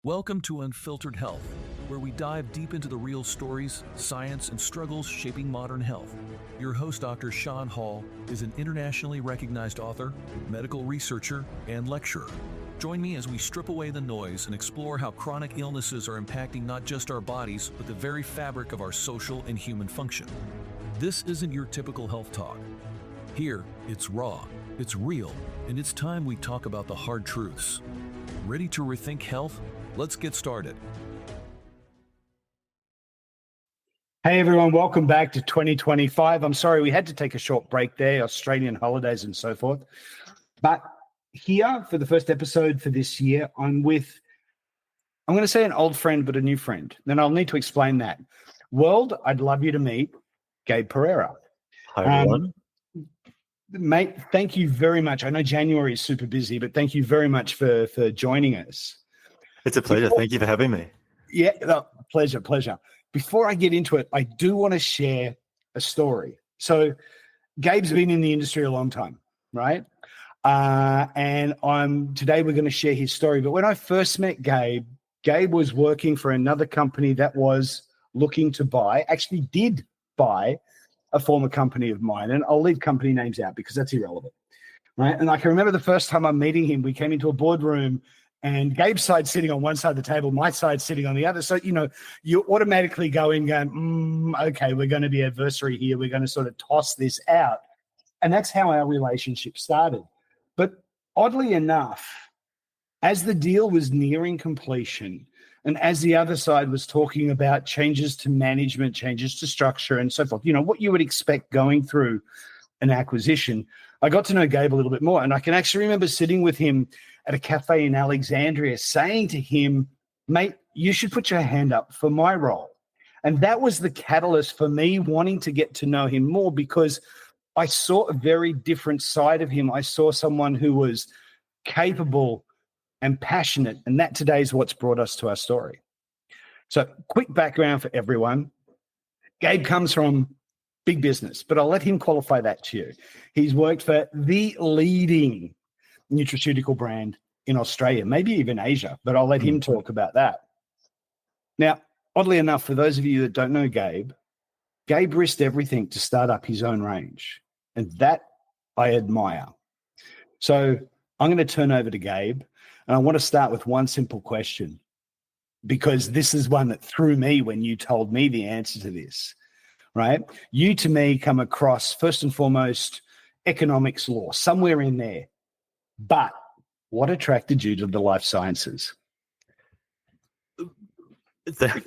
Welcome to Unfiltered Health, where we dive deep into the real stories, science, and struggles shaping modern health. Your host, Dr. Sean Hall, is an internationally recognized author, medical researcher, and lecturer. Join me as we strip away the noise and explore how chronic illnesses are impacting not just our bodies, but the very fabric of our social and human function. This isn't your typical health talk. Here, it's raw, it's real, and it's time we talk about the hard truths. Ready to rethink health? Let's get started. Hey everyone, welcome back to 2025. I'm sorry we had to take a short break there, Australian holidays and so forth. But here for the first episode for this year, I'm going to say an old friend, but a new friend. Then I'll need to explain that. World, I'd love you to meet Gabe Perera. Hi, everyone. Mate, thank you very much. I know January is super busy, but thank you very much for joining us. It's a pleasure. Thank you for having me. Yeah, pleasure. Before I get into it, I do want to share a story. So Gabe's been in the industry a long time, right? And today we're going to share his story. But when I first met Gabe was working for another company that was looking to actually did buy a former company of mine. And I'll leave company names out because that's irrelevant, right? And I can remember the first time I'm meeting him, we came into a boardroom and Gabe's side sitting on one side of the table, my side sitting on the other. So, you automatically go in going, okay, we're going to be adversary here. We're going to sort of toss this out. And that's how our relationship started. But oddly enough, as the deal was nearing completion, and as the other side was talking about changes to management, changes to structure and so forth, what you would expect going through an acquisition, I got to know Gabe a little bit more. And I can actually remember sitting with him at a cafe in Alexandria saying to him, mate, you should put your hand up for my role. And that was the catalyst for me wanting to get to know him more because I saw a very different side of him. I saw someone who was capable and passionate, and that today is what's brought us to our story. So quick background for everyone. Gabe comes from big business, but I'll let him qualify that to you. He's worked for the leading nutraceutical brand in Australia, maybe even Asia, but I'll let him talk about that. Now, oddly enough, for those of you that don't know Gabe risked everything to start up his own range, and that I admire. So I'm going to turn over to Gabe, and I want to start with one simple question, because this is one that threw me when you told me the answer to this, right? You, to me, come across, first and foremost, economics law, somewhere in there. But what attracted you to the life sciences?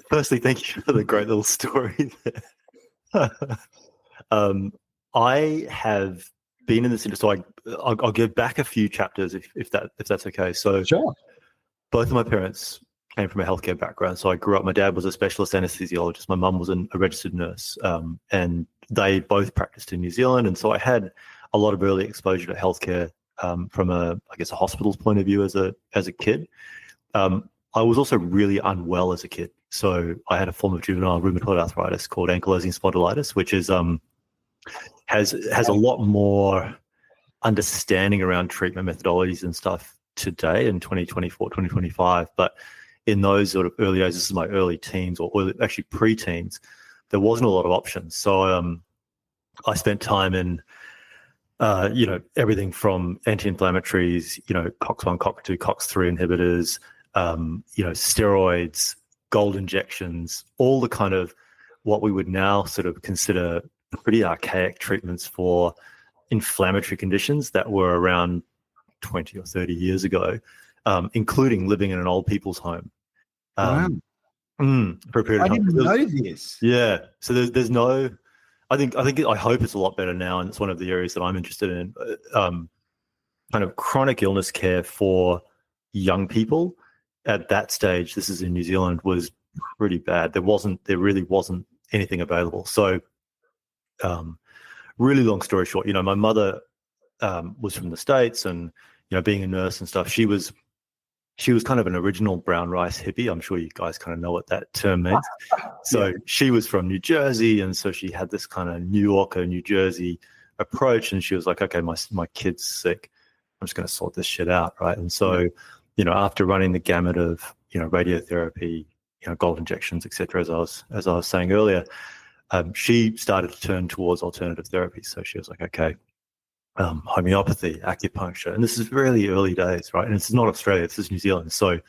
Firstly, thank you for the great little story there. I have been in this industry. So I'll give back a few chapters if that's okay. So sure. Both of my parents came from a healthcare background. So I grew up, my dad was a specialist anesthesiologist. My mum was a registered nurse, and they both practiced in New Zealand. And so I had a lot of early exposure to healthcare from a hospital's point of view as a kid. I was also really unwell as a kid. So I had a form of juvenile rheumatoid arthritis called ankylosing spondylitis, which is has a lot more understanding around treatment methodologies and stuff today in 2024, 2025. But in those sort of early days, this is my early teens or actually pre-teens, there wasn't a lot of options. So I spent time in everything from anti-inflammatories, COX-1, COX-2, COX-3 inhibitors, steroids, gold injections, all the kind of what we would now sort of consider pretty archaic treatments for inflammatory conditions that were around 20 or 30 years ago, including living in an old people's home. Wow. For a period of time. I didn't know this. Yeah. So there's no... I hope it's a lot better now, and it's one of the areas that I'm interested in. Kind of chronic illness care for young people at that stage, this is in New Zealand, was pretty bad. There really wasn't anything available. So really long story short, my mother was from the States, and being a nurse and stuff, she was kind of an original brown rice hippie. I'm sure you guys kind of know what that term means. So she was from New Jersey, and so she had this kind of New Yorker, New Jersey approach, and she was like, okay, my kid's sick. I'm just going to sort this shit out, right? And so, after running the gamut of, radiotherapy, gold injections, etc. As I was saying earlier, she started to turn towards alternative therapy. So she was like, okay, homeopathy, acupuncture, and this is really early days, right? And this is not Australia, this is New Zealand. So,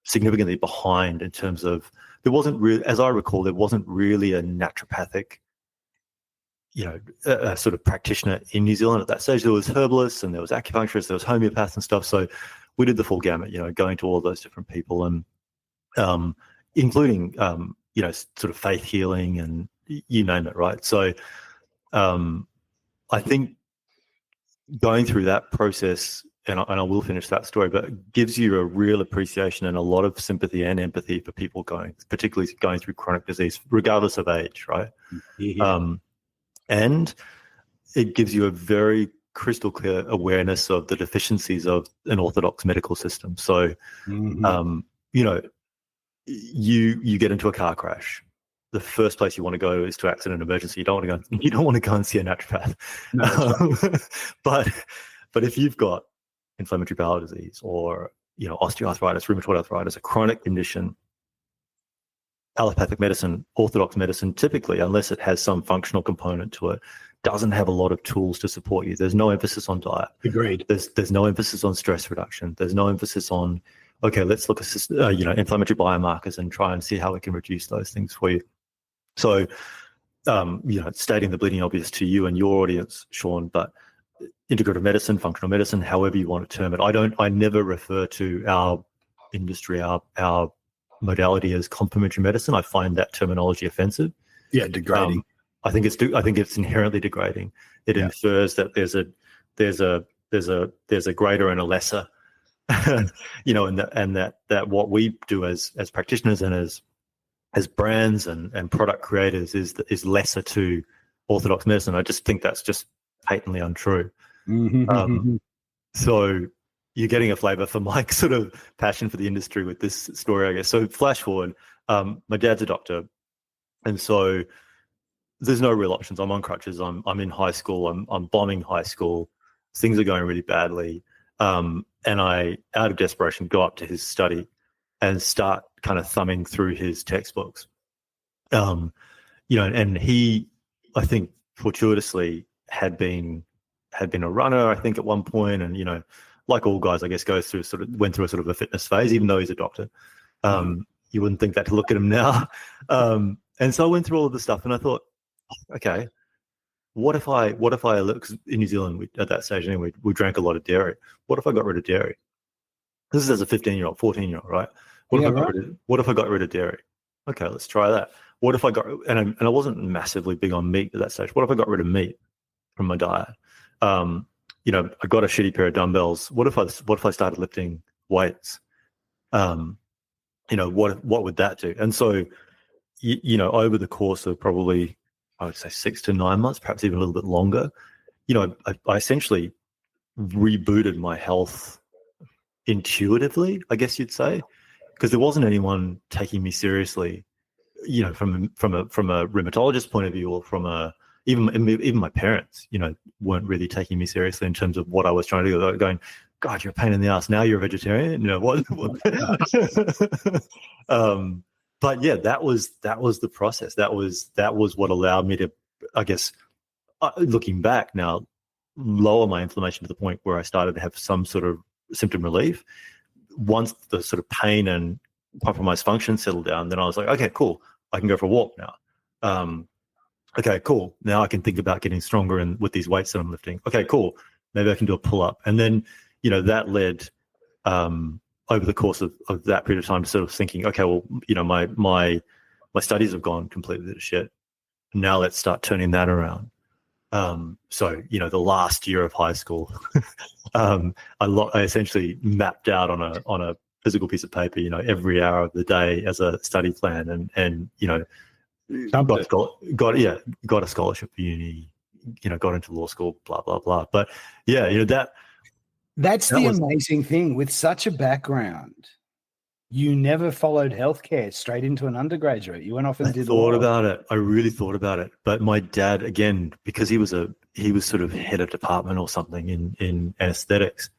significantly behind in terms of, there wasn't really, as I recall, there wasn't really a naturopathic, a sort of practitioner in New Zealand at that stage. There was herbalists and there was acupuncturists, there was homeopaths and stuff. So we did the full gamut, going to all those different people and including, sort of faith healing and you name it, right? So I think going through that process, and I will finish that story, but it gives you a real appreciation and a lot of sympathy and empathy for people particularly going through chronic disease, regardless of age, right? Yeah. And it gives you a very crystal clear awareness of the deficiencies of an orthodox medical system. So, you get into a car crash. The first place you want to go is to accident emergency. You don't want to go and see a naturopath. No, but if you've got inflammatory bowel disease or osteoarthritis, rheumatoid arthritis, a chronic condition, allopathic medicine, orthodox medicine, typically, unless it has some functional component to it, doesn't have a lot of tools to support you. There's no emphasis on diet. Agreed. There's no emphasis on stress reduction. There's no emphasis on, okay, let's look at inflammatory biomarkers and try and see how we can reduce those things for you. So, stating the bleeding obvious to you and your audience, Sean, but integrative medicine, functional medicine, however you want to term it, I never refer to our industry, our modality as complementary medicine. I find that terminology offensive. Yeah, degrading. I think it's inherently degrading. It infers that there's a greater and a lesser, and that what we do as practitioners and as brands and product creators is lesser to orthodox medicine. I just think that's just patently untrue. So you're getting a flavor for my sort of passion for the industry with this story, I guess. So flash forward, my dad's a doctor, and so there's no real options. I'm on crutches. I'm in high school. I'm bombing high school. Things are going really badly, and I, out of desperation, go up to his study and start kind of thumbing through his textbooks. And he, I think, fortuitously had been a runner, I think, at one point, and like all guys, I guess, went through a sort of a fitness phase, even though he's a doctor. You wouldn't think that to look at him now. And so I went through all of this stuff, and I thought, okay, what if I look, 'cause in New Zealand, at that stage anyway, we drank a lot of dairy. What if I got rid of dairy? This is as a 15-year-old, 14-year-old, right? What if I got rid of dairy? Okay, let's try that. What if I got, and I wasn't massively big on meat at that stage. What if I got rid of meat from my diet? I got a shitty pair of dumbbells. What if I started lifting weights? What would that do? And so, over the course of probably, I would say 6 to 9 months, perhaps even a little bit longer, I essentially rebooted my health intuitively, I guess you'd say, because there wasn't anyone taking me seriously, from a rheumatologist point of view, or from even my parents, weren't really taking me seriously in terms of what I was trying to do. They were going, God, you're a pain in the ass. Now you're a vegetarian. What? But yeah, that was the process. That was what allowed me to, I guess, looking back now, lower my inflammation to the point where I started to have some sort of symptom relief. Once the sort of pain and compromised function settled down, then I was like, okay, cool, I can go for a walk now. Okay, cool, now I can think about getting stronger and with these weights that I'm lifting. Okay, cool, maybe I can do a pull-up. And then, that led over the course of that period of time to sort of thinking, okay, well, my studies have gone completely to shit. Now let's start turning that around. So, the last year of high school, I essentially mapped out on a physical piece of paper, every hour of the day as a study plan, and got a scholarship for uni, got into law school, blah, blah, blah. But yeah, that's the amazing thing. With such a background, you never followed healthcare straight into an undergraduate. You went off and did law. I really thought about it. But my dad, again, because he was sort of head of department or something in anesthetics,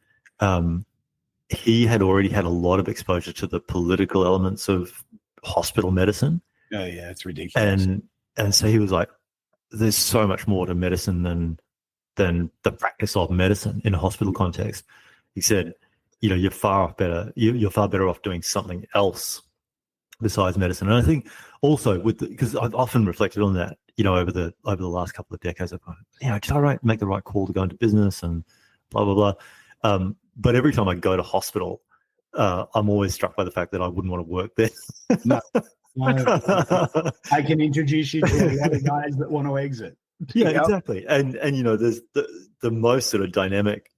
he had already had a lot of exposure to the political elements of hospital medicine. Oh yeah, it's ridiculous. And so he was like, there's so much more to medicine than the practice of medicine in a hospital context. He said, you're far better off doing something else besides medicine. And I think also because I've often reflected on that, over the last couple of decades, I've gone, did I make the right call to go into business and blah, blah, blah. But every time I go to hospital, I'm always struck by the fact that I wouldn't want to work there. No. I can introduce you to a lot of guys that want to exit. Yeah, exactly. And there's the most sort of dynamic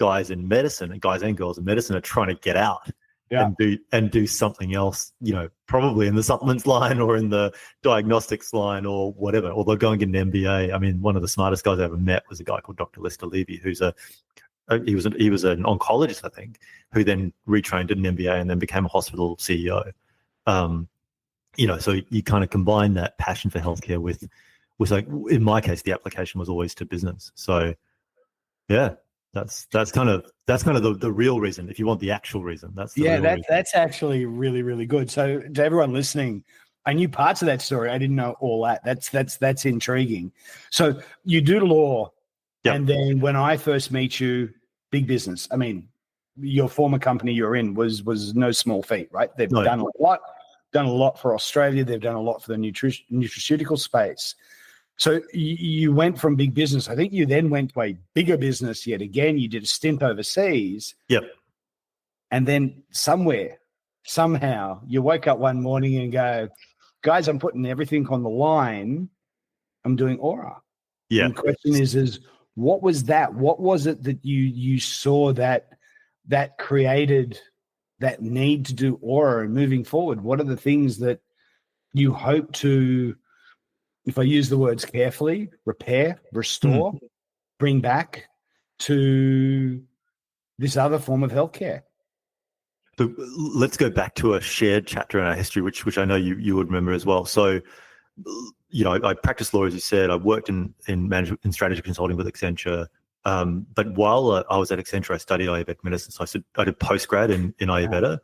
guys in medicine, and guys and girls in medicine, are trying to get out and do something else, probably in the supplements line or in the diagnostics line or whatever, or they'll go and get an MBA. I mean, one of the smartest guys I ever met was a guy called Dr. Lester Levy, who's he was an oncologist, I think, who then retrained at an MBA and then became a hospital CEO. So you kind of combine that passion for healthcare with like, in my case, the application was always to business. So yeah, that's kind of the real reason. If you want the actual reason, that's that's actually really, really good. So to everyone listening, I knew parts of that story. I didn't know all that. That's intriguing. So you do law, and then when I first meet you, big business. I mean, your former company you're in was no small feat, right? They've done a lot for Australia. They've done a lot for the nutraceutical space. So you went from big business. I think you then went to a bigger business yet again. You did a stint overseas. Yep. And then somehow you woke up one morning and go, guys, I'm putting everything on the line. I'm doing Aura. Yeah. And the question is what was that? What was it that you saw that created that need to do Aura and moving forward? What are the things that you hope to, if I use the words carefully, repair, restore, bring back to this other form of healthcare? So let's go back to a shared chapter in our history, which I know you would remember as well. So, I practiced law, as you said. I worked in management and strategy consulting with Accenture. But while I was at Accenture, I studied Ayurvedic medicine. So I did postgrad in Ayurveda.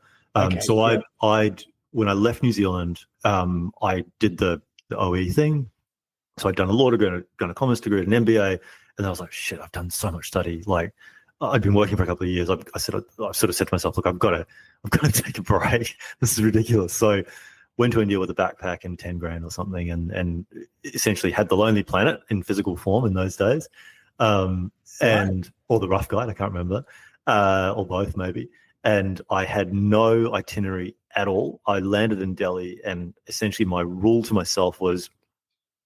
When I left New Zealand, I did the OE thing. So I'd done a law degree, done a commerce degree, an MBA, and I was like, shit, I've done so much study. Like, I'd been working for a couple of years. I sort of said to myself, look, I've got to take a break. This is ridiculous. So went to India with a backpack and 10 grand or something, and essentially had the Lonely Planet in physical form in those days. Or the Rough Guide, I can't remember, or both maybe. And I had no itinerary at all. I landed in Delhi, and essentially my rule to myself was,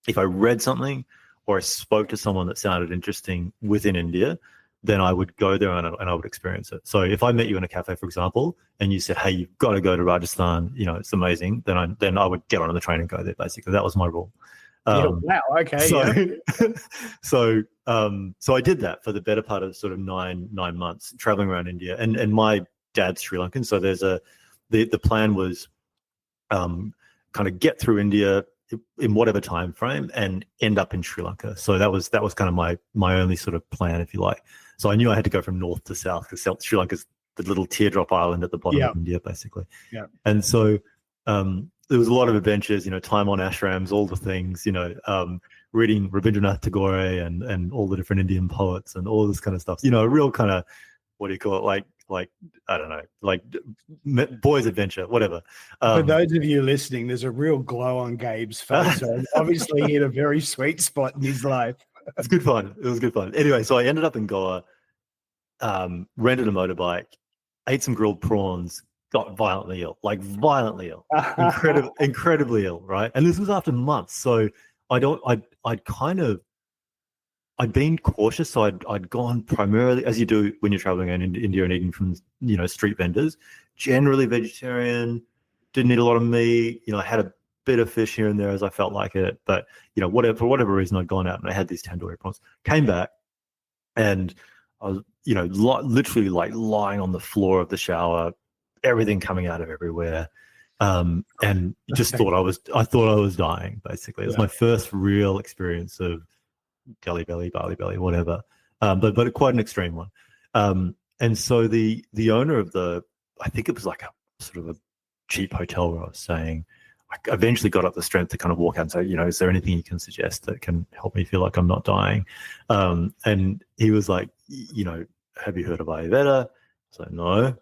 if I read something or I spoke to someone that sounded interesting within India, then I would go there and I would experience it. So if I met you in a cafe, for example, and you said, hey, you've got to go to Rajasthan, it's amazing, then I would get on the train and go there, basically. That was my rule. Wow. Okay. So I did that for the better part of sort of nine months, traveling around India. And my dad's Sri Lankan, so there's the plan was kind of get through India in whatever time frame and end up in Sri Lanka. So that was kind of my only sort of plan, if you like. So I knew I had to go from north to south, because Sri Lanka's the little teardrop island at the bottom of India, basically. Yeah. And so there was a lot of adventures, time on ashrams, all the things, reading Rabindranath Tagore and all the different Indian poets and all this kind of stuff. A real kind of, what do you call it? Like I don't know, like boys' adventure, whatever. For those of you listening, there's a real glow on Gabe's face. So obviously he hit a very sweet spot in his life. It's good fun. It was good fun. Anyway, so I ended up in Goa, rented a motorbike, ate some grilled prawns, got violently ill, incredibly ill, right? And this was after months. So I'd been cautious. So I'd gone primarily, as you do when you're traveling in India and eating from, street vendors, generally vegetarian, didn't eat a lot of meat. I had a bit of fish here and there as I felt like it. But, for whatever reason, I'd gone out and I had these tandoori prawns, came back, and I was, literally like lying on the floor of the shower, everything coming out of everywhere. And just thought I was dying, basically. It was my first real experience of Delhi belly, Bali belly, whatever. But quite an extreme one. And so the owner of I think it was like a sort of a cheap hotel where I was staying, I eventually got up the strength to kind of walk out and say, is there anything you can suggest that can help me feel like I'm not dying? And he was like, have you heard of Ayurveda? I was like, no.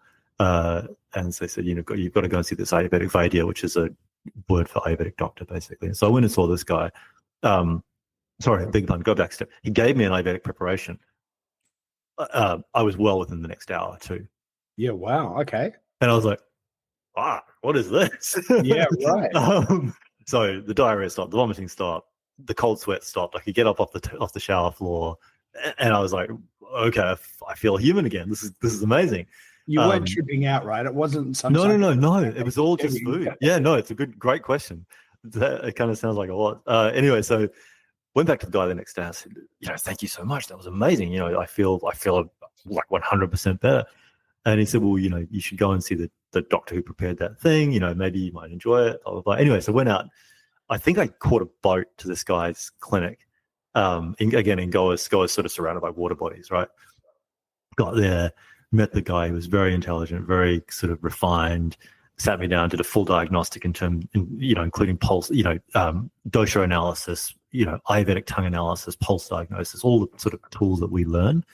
And so they said, you've got to go and see this Ayurvedic Vaidya, which is a word for Ayurvedic doctor, basically. And so I went and saw this guy. Sorry, big pun, go back a step. He gave me an Ayurvedic preparation. I was well within the next hour too. Yeah, wow, okay. And I was like, what is this? Yeah, right. So the diarrhea stopped, the vomiting stopped, the cold sweat stopped. I could get up off the shower floor, and I was like, okay, I feel human again. This is amazing. You weren't tripping out, right? It wasn't some. No. It was all just food. Yeah, no, it's a great question. It kind of sounds like a lot. Anyway, so went back to the guy the next day. I said, thank you so much. That was amazing. I feel like 100% better. And he said, well, you should go and see the doctor who prepared that thing. Maybe you might enjoy it. Blah, blah, blah. Anyway, so I went out. I think I caught a boat to this guy's clinic. In Goa sort of surrounded by water bodies, right? Got there, met the guy. He was very intelligent, very sort of refined. Sat me down, did a full diagnostic including pulse, dosha analysis, Ayurvedic tongue analysis, pulse diagnosis, all the sort of tools that we learn.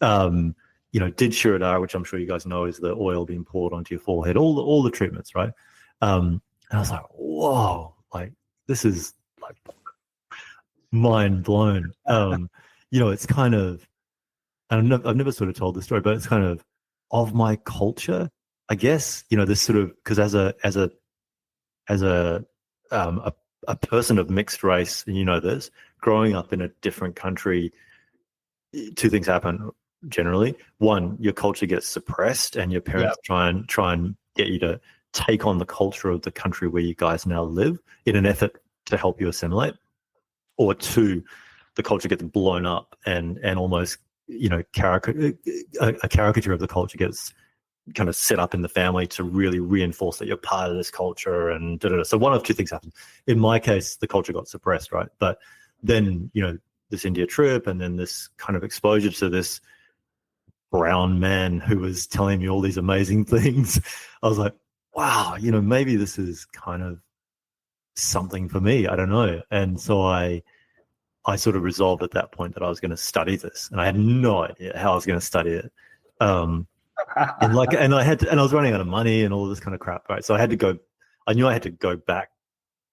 Did Shirodara, which I'm sure you guys know is the oil being poured onto your forehead, all the treatments, right? And I was like, whoa, like this is like mind blown. It's kind of, and I've never sort of told this story, but it's kind of my culture, I guess. This sort of, because as a person of mixed race, and this, growing up in a different country, two things happen generally. One, your culture gets suppressed, and your parents try and get you to take on the culture of the country where you guys now live in an effort to help you assimilate. Or two, the culture gets blown up and almost a caricature of the culture gets kind of set up in the family to really reinforce that you're part of this culture, and so one of two things happened. In my case, the culture got suppressed, right? But then this India trip, and then this kind of exposure to this brown man who was telling me all these amazing things, I was like, wow, maybe this is kind of something for me. I don't know. And so I sort of resolved at that point that I was going to study this, and I had no idea how I was going to study it. And I was running out of money and all this kind of crap, right? So I knew I had to go back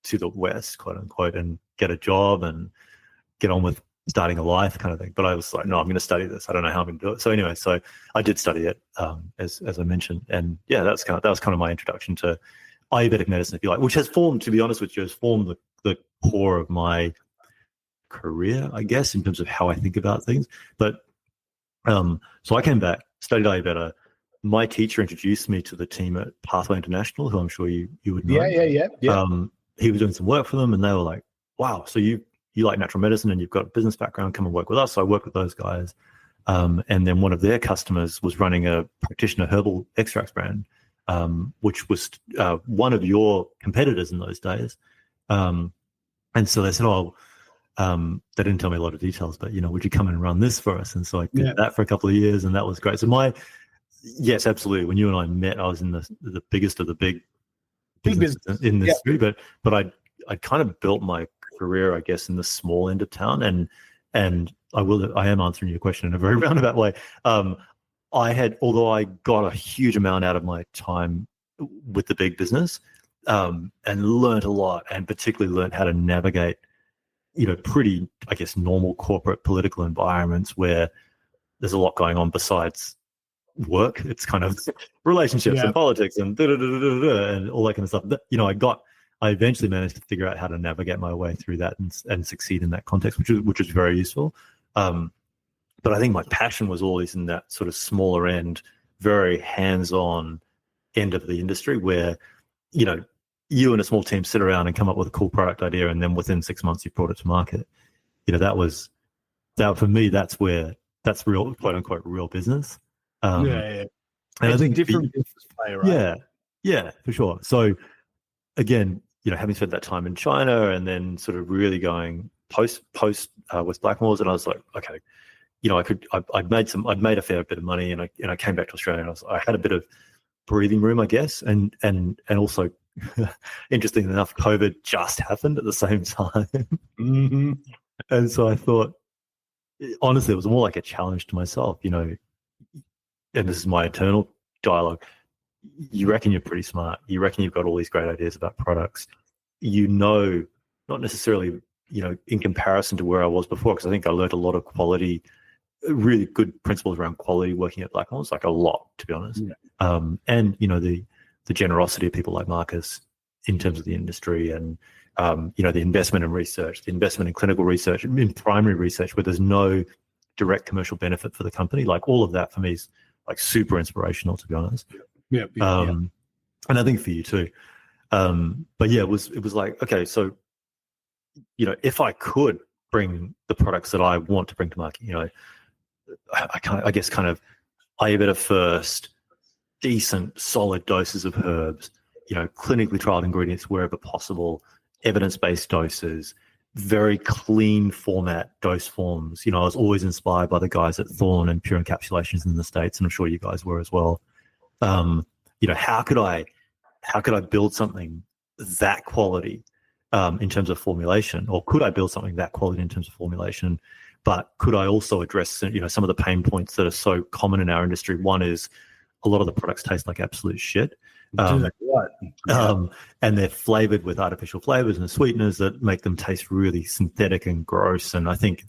to the West, quote unquote, and get a job and get on with starting a life kind of thing. But I was like, no, I'm going to study this. I don't know how I'm going to do it. So anyway, so I did study it, as I mentioned. And yeah, that was kind of my introduction to Ayurvedic medicine, if you like, which has formed, to be honest with you, the core of my career, I guess, in terms of how I think about things. But so I came back, studied Ayurveda. My teacher introduced me to the team at Pathway International, who I'm sure you would know. Yeah. He was doing some work for them, and they were like, wow, so you like natural medicine and you've got a business background, come and work with us. So I worked with those guys. And then one of their customers was running a practitioner herbal extracts brand, which was one of your competitors in those days. And so they said, they didn't tell me a lot of details, but, would you come and run this for us? And so I did that for a couple of years, and that was great. So yes, absolutely. When you and I met, I was in the biggest of the big businesses in this industry, but I kind of built my career, I guess, in the small end of town. And I am answering your question in a very roundabout way. Although I got a huge amount out of my time with the big business, and learned a lot, and particularly learned how to navigate, pretty, I guess, normal corporate political environments where there's a lot going on besides work. It's kind of relationships and politics and and all that kind of stuff. I eventually managed to figure out how to navigate my way through that and succeed in that context, which was very useful. But I think my passion was always in that sort of smaller end, very hands-on end of the industry where, you and a small team sit around and come up with a cool product idea, and then within 6 months you've brought it to market. That for me, that's real, quote unquote, real business. And I think different business play, right? Yeah, for sure. So again, having spent that time in China and then sort of really going post with Blackmores, and I was like, okay, I'd made a fair bit of money, and I came back to Australia, and I had a bit of breathing room, I guess, and also, interesting enough, COVID just happened at the same time, and so I thought, honestly, it was more like a challenge to myself, and this is my internal dialogue. You reckon you're pretty smart. You reckon you've got all these great ideas about products. Not necessarily, in comparison to where I was before, because I think I learned a lot of quality, really good principles around quality working at Black Horns, like a lot, to be honest. Yeah. And, the generosity of people like Marcus in terms of the industry and, the investment in research, the investment in clinical research, in primary research, where there's no direct commercial benefit for the company. Like, all of that for me is like super inspirational, to be honest. Yeah. And I think for you too. But yeah, it was like, okay, so, if I could bring the products that I want to bring to market, I guess kind of Ayurveda first, decent, solid doses of herbs, clinically trialed ingredients wherever possible, evidence-based doses, very clean format dose forms. I was always inspired by the guys at Thorne and Pure Encapsulations in the States, and I'm sure you guys were as well. How could I build something that quality in terms of formulation, or could I build something that quality in terms of formulation? But could I also address, some of the pain points that are so common in our industry? One is a lot of the products taste like absolute shit. And they're flavored with artificial flavors and sweeteners that make them taste really synthetic and gross. And I think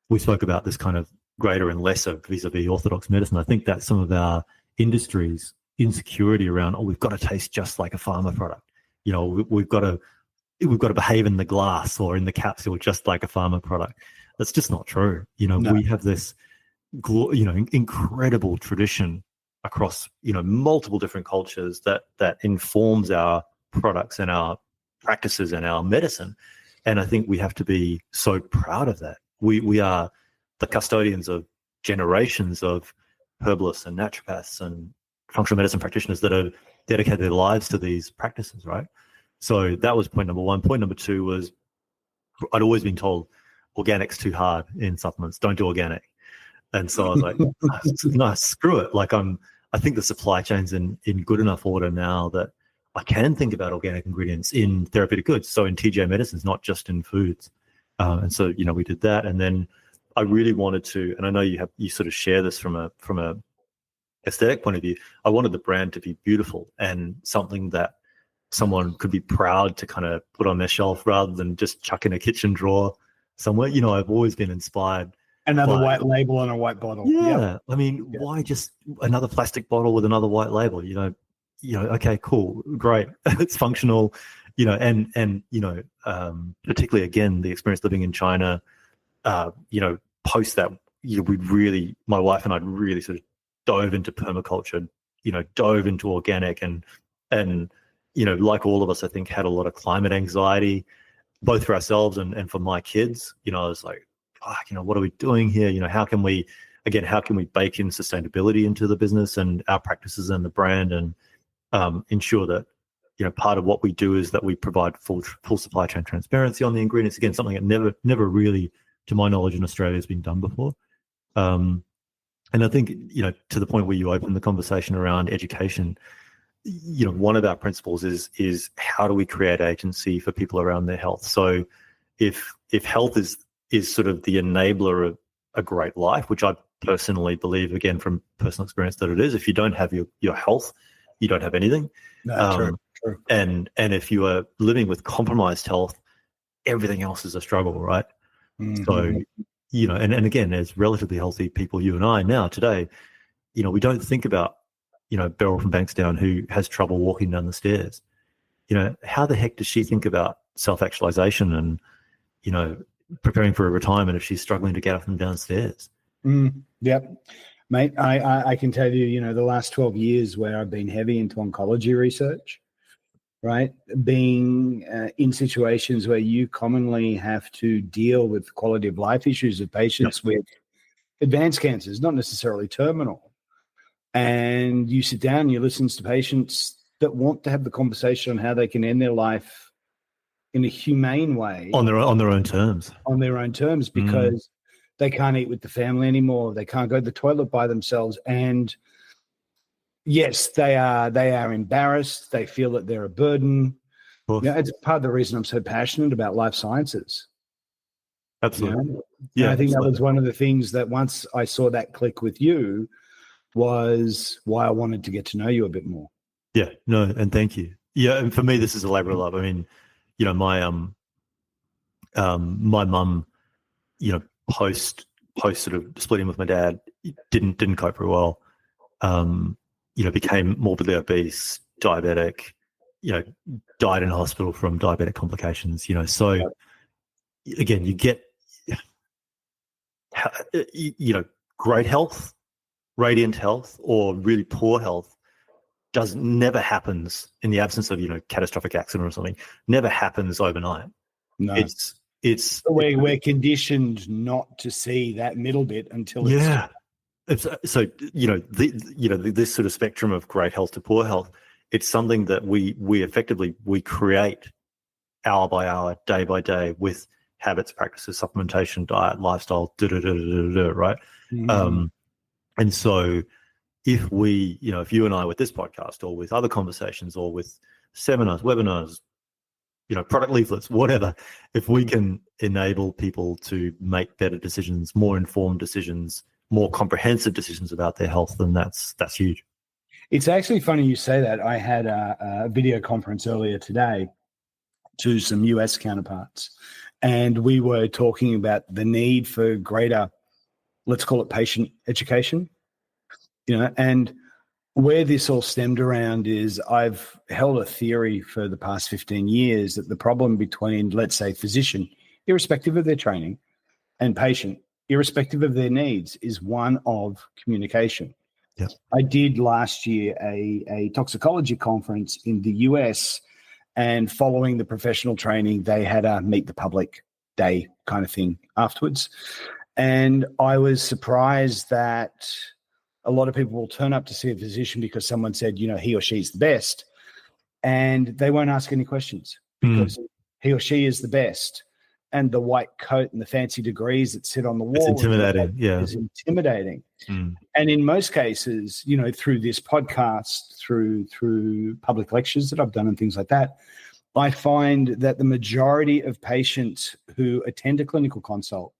we spoke about this kind of greater and lesser vis-a-vis orthodox medicine. I think that's some of our industry's insecurity around, we've got to taste just like a pharma product. We've got to behave in the glass or in the capsule just like a pharma product. That's just not true. No. We have this, incredible tradition across, multiple different cultures that informs our products and our practices and our medicine. And I think we have to be so proud of that. We are the custodians of generations of herbalists and naturopaths and functional medicine practitioners that have dedicated their lives to these practices, right? So that was point number one. Point number two was, I'd always been told organic's too hard in supplements. Don't do organic. And so I was like, no, screw it. Like, I think the supply chain's in good enough order now that I can think about organic ingredients in therapeutic goods. So in TJ medicines, not just in foods. And so, we did that. And then I really wanted to, and I know you sort of share this from a aesthetic point of view. I wanted the brand to be beautiful and something that someone could be proud to kind of put on their shelf rather than just chuck in a kitchen drawer somewhere. I've always been inspired. Another white label on a white bottle. Yeah. Yep. I mean, why just another plastic bottle with another white label? Okay, cool, great. It's functional, and particularly again, the experience living in China, post that, my wife and I really sort of dove into permaculture, dove into organic and like all of us, I think, had a lot of climate anxiety, both for ourselves and for my kids. I was like, what are we doing here? How can we bake in sustainability into the business and our practices and the brand, and ensure that, part of what we do is that we provide full supply chain transparency on the ingredients. Again, something that never really, to my knowledge, in Australia has been done before. And I think, to the point where you opened the conversation around education, one of our principles is how do we create agency for people around their health? So if health is sort of the enabler of a great life, which I personally believe, again, from personal experience, that it is. If you don't have your health, you don't have anything. No, true. And if you are living with compromised health, everything else is a struggle, right? Mm-hmm. So, and again, as relatively healthy people, you and I now today, we don't think about, Beryl from Bankstown who has trouble walking down the stairs. How the heck does she think about self-actualization and, preparing for a retirement if she's struggling to get up and downstairs? Yep. Mate, I can tell you, the last 12 years where I've been heavy into oncology research, right? Being in situations where you commonly have to deal with quality of life issues of patients with advanced cancers, not necessarily terminal. And you sit down and you listen to patients that want to have the conversation on how they can end their life in a humane way. On their own terms. On their own terms, because They can't eat with the family anymore. They can't go to the toilet by themselves. And yes, they are embarrassed. They feel that they're a burden. It's part of the reason I'm so passionate about life sciences. Absolutely. And I think that was one of the things that once I saw that click with you was why I wanted to get to know you a bit more. Yeah, no, and thank you. Yeah, and for me, this is a labor of love. I mean, my my mum, post sort of splitting with my dad, didn't cope very well. Became morbidly obese, diabetic, died in hospital from diabetic complications. So again, you get, great health, radiant health, or really poor health never happens in the absence of catastrophic accident or something. Never happens overnight. No, it's we're conditioned not to see that middle bit until it's so this sort of spectrum of great health to poor health. It's something that we effectively create hour by hour, day by day, with habits, practices, supplementation, diet, lifestyle, right? Mm-hmm. And so if we, if you and I with this podcast or with other conversations or with seminars, webinars, product leaflets, whatever, if we can enable people to make better decisions, more informed decisions, more comprehensive decisions about their health, then that's huge. It's actually funny you say that. I had a video conference earlier today to some US counterparts, and we were talking about the need for greater, let's call it patient education, and where this all stemmed around is I've held a theory for the past 15 years that the problem between, let's say, physician, irrespective of their training, and patient, irrespective of their needs, is one of communication. Yes. I did last year a toxicology conference in the US, and following the professional training, they had a meet the public day kind of thing afterwards. And I was surprised that a lot of people will turn up to see a physician because someone said, he or she's the best, and they won't ask any questions because he or she is the best. And the white coat and the fancy degrees that sit on the wall. It's intimidating. It's intimidating. Mm. And in most cases, through this podcast, through public lectures that I've done and things like that, I find that the majority of patients who attend a clinical consult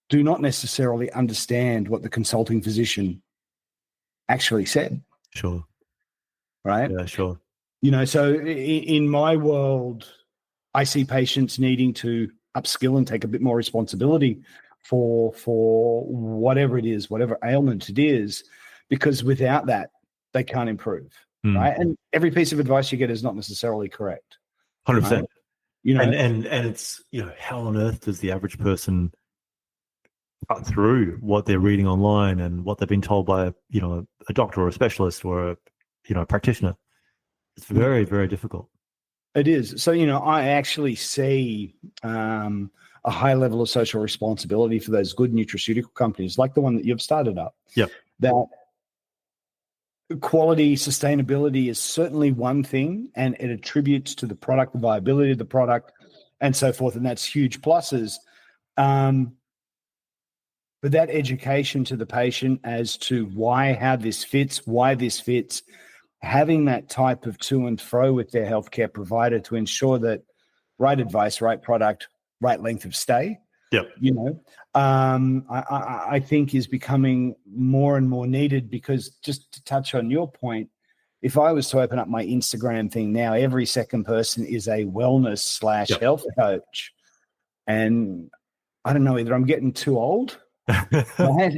do not necessarily understand what the consulting physician actually said. Sure. Right? Yeah, sure. So in my world, I see patients needing to upskill and take a bit more responsibility for whatever it is, whatever ailment it is, because without that, they can't improve, right? And every piece of advice you get is not necessarily correct. 100%. Right? And it's, how on earth does the average person cut through what they're reading online and what they've been told by a doctor or a specialist or a practitioner? It's very, very difficult. It is. So, I actually see a high level of social responsibility for those good nutraceutical companies like the one that you've started up. Yeah. That quality, sustainability is certainly one thing, and it attributes to the product, the viability of the product, and so forth. And that's huge pluses. But that education to the patient as to why this fits, having that type of to and fro with their healthcare provider to ensure that right advice, right product, right length of stay, I think is becoming more and more needed, because just to touch on your point, if I was to open up my Instagram thing now, every second person is a wellness / health coach. And I don't know, either I'm getting too old right?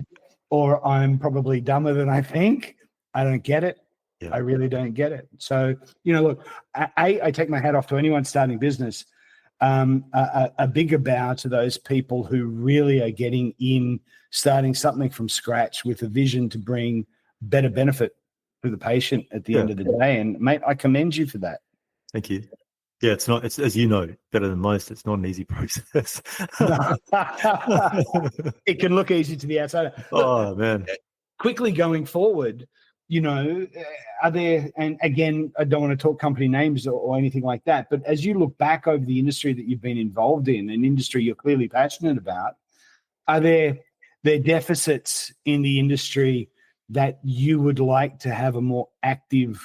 Or I'm probably dumber than I think. I don't get it. Yeah. I really don't get it. So, look, I take my hat off to anyone starting business. A bigger bow to those people who really are getting in, starting something from scratch with a vision to bring better benefit to the patient at the end of the day. And mate, I commend you for that. Thank you. Yeah, it's as you know, better than most, it's not an easy process. It can look easy to the outsider. Oh, man. Quickly going forward, are there, and again, I don't want to talk company names or anything like that, but as you look back over the industry that you've been involved in, an industry you're clearly passionate about, Are there deficits in the industry that you would like to have a more active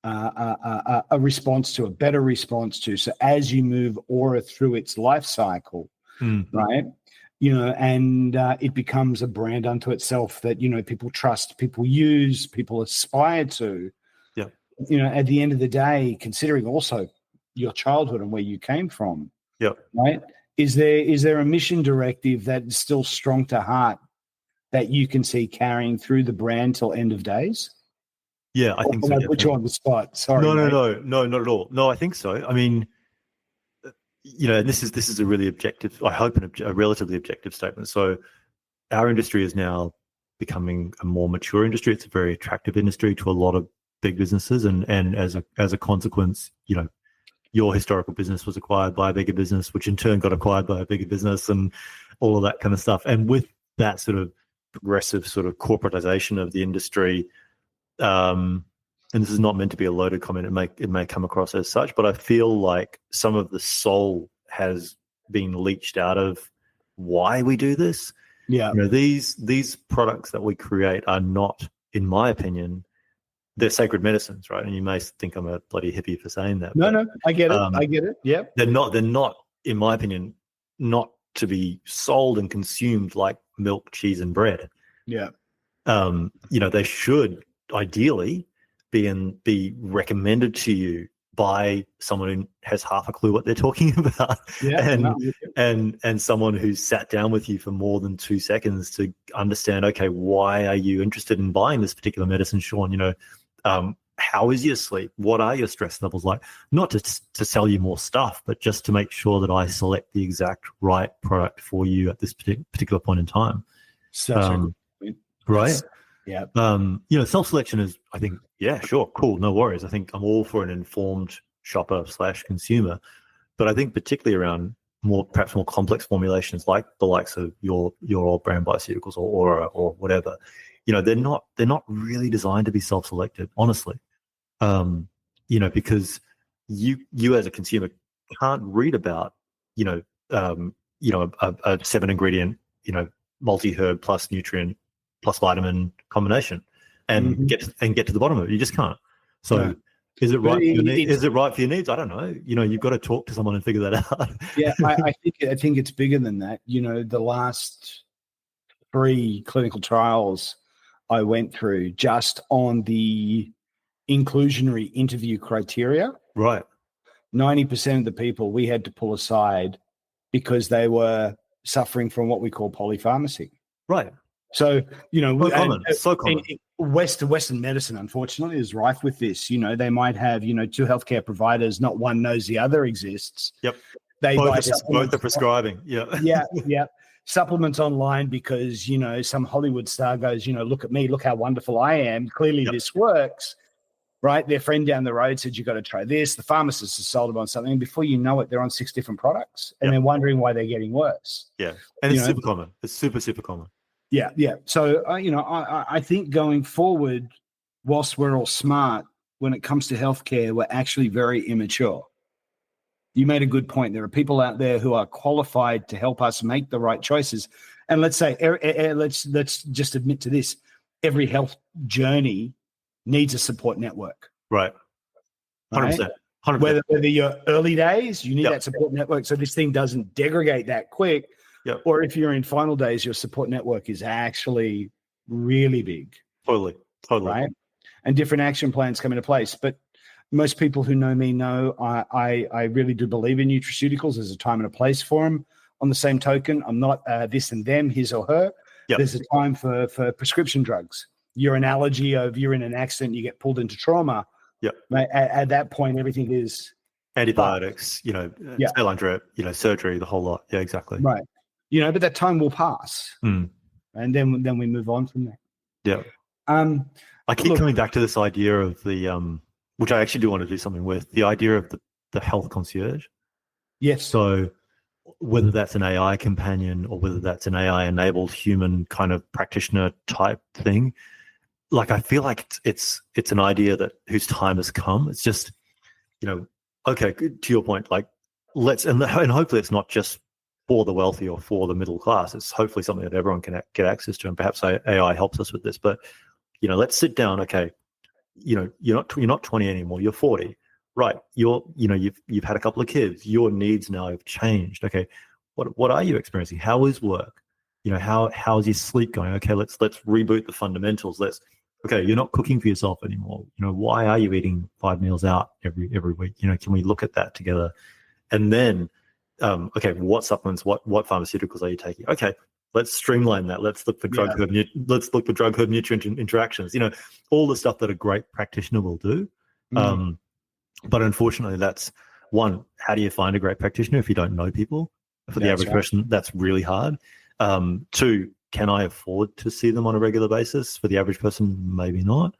a response to, a better response to? So as you move Aura through its life cycle, right? And it becomes a brand unto itself that, people trust, people use, people aspire to. Yeah. At the end of the day, considering also your childhood and where you came from. Yeah. Right. Is there a mission directive that is still strong to heart that you can see carrying through the brand till end of days? Yeah, I think so. I put you on the spot. Sorry. No, not at all. No, I think so. I mean, this is a really objective, I hope a relatively objective statement. So our industry is now becoming a more mature industry. It's a very attractive industry to a lot of big businesses. And as a consequence, your historical business was acquired by a bigger business, which in turn got acquired by a bigger business and all of that kind of stuff. And with that sort of progressive sort of corporatization of the industry, and this is not meant to be a loaded comment, it may come across as such, but I feel like some of the soul has been leached out of why we do this. Yeah. These products that we create are not, in my opinion, they're sacred medicines, right? And you may think I'm a bloody hippie for saying that. No, I get it. I get it. Yeah. They're not, in my opinion, not to be sold and consumed like milk, cheese, and bread. Yeah. They should ideally be recommended to you by someone who has half a clue what they're talking about, and someone who's sat down with you for more than 2 seconds to understand, okay, why are you interested in buying this particular medicine, Sean? How is your sleep? What are your stress levels like? Not to sell you more stuff, but just to make sure that I select the exact right product for you at this particular point in time. Right? Yeah. Self-selection is, I think, yeah, sure, cool, no worries. I think I'm all for an informed shopper / consumer, but I think particularly around perhaps more complex formulations like the likes of your old brand Bioceuticals or Aura or whatever, they're not really designed to be self-selected, honestly. Because you as a consumer can't read about, a 7-ingredient, multi-herb plus nutrient plus vitamin combination and get to the bottom of it. You just can't. So is it right for your needs? Is it right for your needs? I don't know. You've got to talk to someone and figure that out. Yeah, I think it's bigger than that. The last 3 clinical trials I went through just on the inclusionary interview criteria. Right. 90% of the people we had to pull aside because they were suffering from what we call polypharmacy. Right. So, so common. Western medicine, unfortunately, is rife with this. They might have, 2 healthcare providers, not one knows the other exists. Yep. Both are prescribing. Yeah. Yeah. Supplements online because, some Hollywood star goes, look at me, look how wonderful I am. Clearly this works, right? Their friend down the road said, you got to try this. The pharmacist has sold them on something. And before you know it, they're on 6 different products and they're wondering why they're getting worse. Yeah. And it's super common. It's super, super common. Yeah. So, I think going forward, whilst we're all smart, when it comes to healthcare, we're actually very immature. You made a good point. There are people out there who are qualified to help us make the right choices. And let's say, let's just admit to this: every health journey needs a support network. Right. 100%. 100%. Whether you're early days, you need that support network so this thing doesn't degrade that quick. Yep. Or if you're in final days, your support network is actually really big. Totally. Right? And different action plans come into place. But most people who know me know I really do believe in nutraceuticals. There's a time and a place for them. On the same token, I'm not this and them, his or her. Yep. There's a time for prescription drugs. You're in an accident, you get pulled into trauma. Yep. At that point, everything is antibiotics, saline drip, surgery, the whole lot. Yeah, exactly. Right. But that time will pass. And then we move on from there. Yeah. I keep coming back to this idea of the which I actually do want to do something with, the idea of the health concierge. Yes. So whether that's an AI companion or whether that's an AI enabled human kind of practitioner type thing, like I feel like it's an idea that whose time has come. It's just, okay, to your point, like and hopefully it's not just for the wealthy or for the middle class. It's hopefully something that everyone can get access to, and perhaps AI helps us with this. But let's sit down. Okay, you're not 20 anymore. You're 40, right? You've had a couple of kids. Your needs now have changed. Okay, what are you experiencing? How is work? How's your sleep going? Okay, let's reboot the fundamentals. Okay, you're not cooking for yourself anymore. Why are you eating 5 meals out every week? Can we look at that together? And then, okay, what supplements, what pharmaceuticals are you taking? Okay, let's streamline that. Let's look for drug herb nutrient interactions. All the stuff that a great practitioner will do. But unfortunately, that's one. How do you find a great practitioner if you don't know people? For the average person, that's really hard. Two, can I afford to see them on a regular basis? For the average person, maybe not.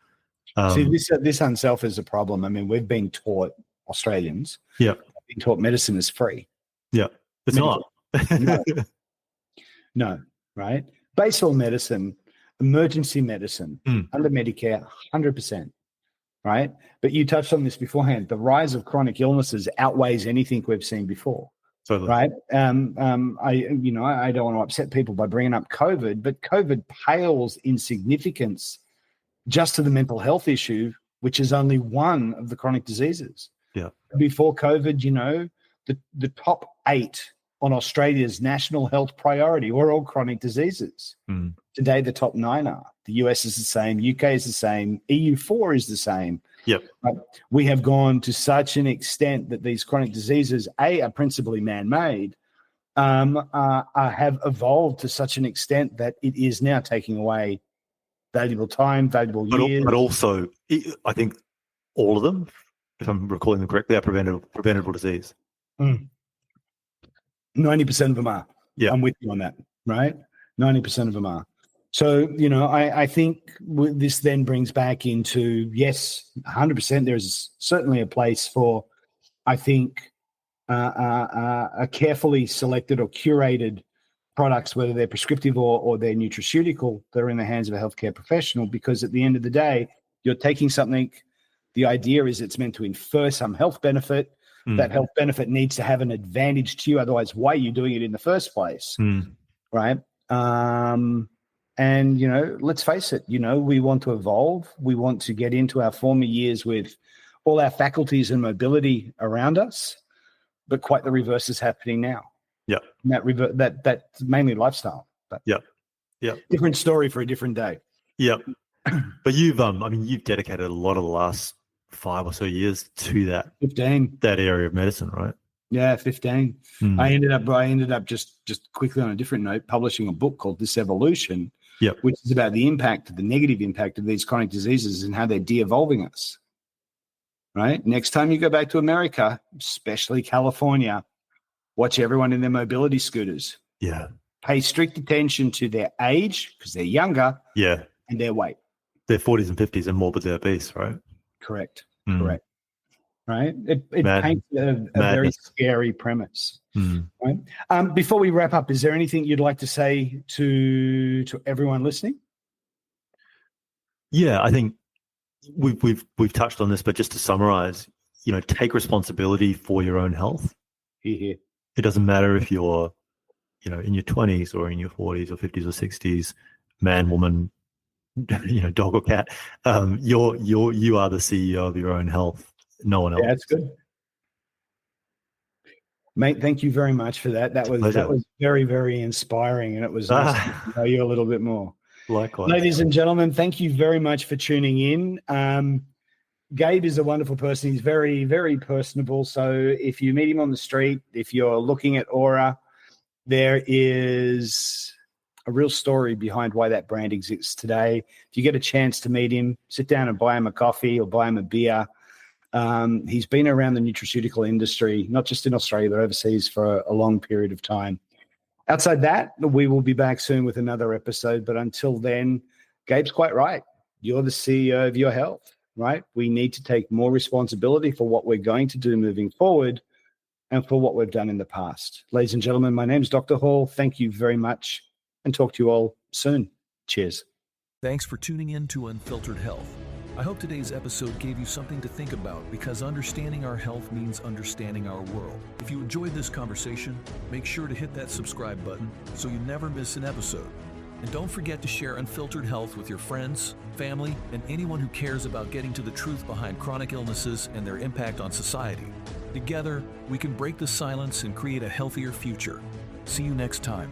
See, this unself is a problem. I mean, we've been taught, Australians, been taught medicine is free. Yeah, it's Medical. not. No, right? Basal medicine, emergency medicine, under Medicare, 100%, right? But you touched on this beforehand. The rise of chronic illnesses outweighs anything we've seen before. Totally. Right. I don't want to upset people by bringing up COVID, but COVID pales in significance just to the mental health issue, which is only one of the chronic diseases. Yeah. Before COVID, the top 8 on Australia's national health priority were all chronic diseases. Today, the top 9 are. The US is the same. UK is the same. EU4 is the same. Yep. We have gone to such an extent that these chronic diseases, are principally man-made, have evolved to such an extent that it is now taking away valuable time, valuable years. But also, I think all of them, if I'm recalling them correctly, are preventable disease. 90% of them are. Yeah. I'm with you on that, right? 90% of them are. So, I think this then brings back into, yes, 100%, there's certainly a place for, I think, a carefully selected or curated products, whether they're prescriptive or they're nutraceutical, that are in the hands of a healthcare professional, because at the end of the day, you're taking something, the idea is it's meant to infer some health benefit. That health benefit needs to have an advantage to you. Otherwise, why are you doing it in the first place? Right? And, let's face it, we want to evolve. We want to get into our former years with all our faculties and mobility around us, but quite the reverse is happening now. Yeah. And that's mainly lifestyle. But different story for a different day. Yeah. But you've dedicated a lot of the last 5 or so years to that 15, that area of medicine, right? Yeah, 15. I ended up just quickly on a different note, publishing a book called This Evolution, which is about the negative impact of these chronic diseases and how they're de-evolving us. Right? Next time you go back to America, especially California, watch everyone in their mobility scooters. Yeah. Pay strict attention to their age, because they're younger. Yeah. And their weight. Their 40s and 50s and morbidly obese, right? Correct. Right? It paints a very scary premise. Right? Before we wrap up, is there anything you'd like to say to everyone listening? Yeah, I think we've touched on this, but just to summarize, take responsibility for your own health. It doesn't matter if you're, in your 20s or in your 40s or 50s or 60s, man, woman, dog or cat. You are the CEO of your own health. No one else. Yeah, that's good. Mate, thank you very much for that. That was very, very inspiring, and it was nice to know you a little bit more. Likewise. Ladies and gentlemen, thank you very much for tuning in. Gabe is a wonderful person. He's very, very personable. So if you meet him on the street, if you're looking at Aura, there is a real story behind why that brand exists today. If you get a chance to meet him, sit down and buy him a coffee or buy him a beer. He's been around the nutraceutical industry, not just in Australia, but overseas for a long period of time. Outside that, we will be back soon with another episode. But until then, Gabe's quite right. You're the CEO of your health, right? We need to take more responsibility for what we're going to do moving forward and for what we've done in the past. Ladies and gentlemen, my name's Dr. Hall. Thank you very much, and talk to you all soon. Cheers. Thanks for tuning in to Unfiltered Health. I hope today's episode gave you something to think about, because understanding our health means understanding our world. If you enjoyed this conversation, make sure to hit that subscribe button so you never miss an episode. And don't forget to share Unfiltered Health with your friends, family, and anyone who cares about getting to the truth behind chronic illnesses and their impact on society. Together, we can break the silence and create a healthier future. See you next time.